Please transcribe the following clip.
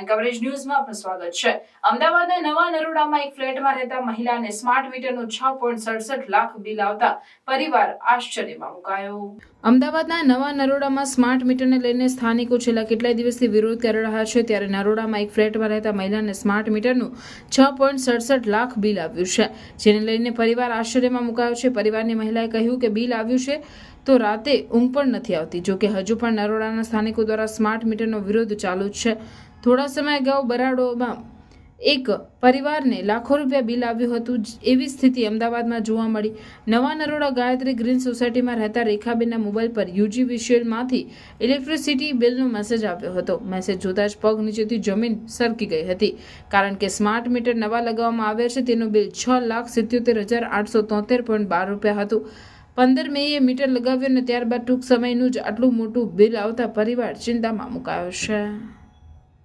Prime coverage ન્યૂઝમાં આપનું સ્વાગત છે। અમદાવાદના નવા નરોડામાં એક ફ્લેટમાં રહેતા મહિલાને સ્માર્ટ મીટરનું 6.67 લાખ બિલ આવતા પરિવાર આશ્ચર્યમાં મુકાયો। અમદાવાદના નવા નરોડામાં સ્માર્ટ મીટરને લઈને સ્થાનિકો છેલ્લા કેટલાય દિવસથી વિરોધ કરી રહ્યા છે, ત્યારે નરોડામાં એક ફ્લેટમાં રહેતા મહિલાને સ્માર્ટ મીટરનું 6.67 લાખ બિલ આવ્યું છે, જેને લઈને પરિવાર આશ્ચર્યમાં મુકાયો છે। પરિવારની મહિલાએ કહ્યું કે બિલ આવ્યું છે તો રાતે ઊંઘ પણ નથી આવતી। જોકે હજુ પણ નરોડાના સ્થાનિકો દ્વારા સ્માર્ટ મીટરનો વિરોધ ચાલુ જ છે। થોડા સમય અગાઉ બરાડોમાં એક પરિવારને લાખો રૂપિયા બિલ આવ્યું હતું, એવી સ્થિતિ અમદાવાદમાં જોવા મળી। નવા નરોડા ગાયત્રી ગ્રીન સોસાયટીમાં રહેતા રેખાબેનના મોબાઈલ પર UGVCLમાંથી ઇલેક્ટ્રિસિટી બિલનો મેસેજ આવ્યો હતો। મેસેજ જોતા જ પગ નીચેથી જમીન સરકી ગઈ હતી, કારણ કે સ્માર્ટ મીટર નવા લગાવવામાં આવ્યા છે તેનું બિલ 6,77,873.12 રૂપિયા હતું। 15 મેએ મીટર લગાવ્યું અને ત્યારબાદ ટૂંક સમયનું જ આટલું મોટું બિલ આવતા પરિવાર ચિંતામાં મુકાયો છે।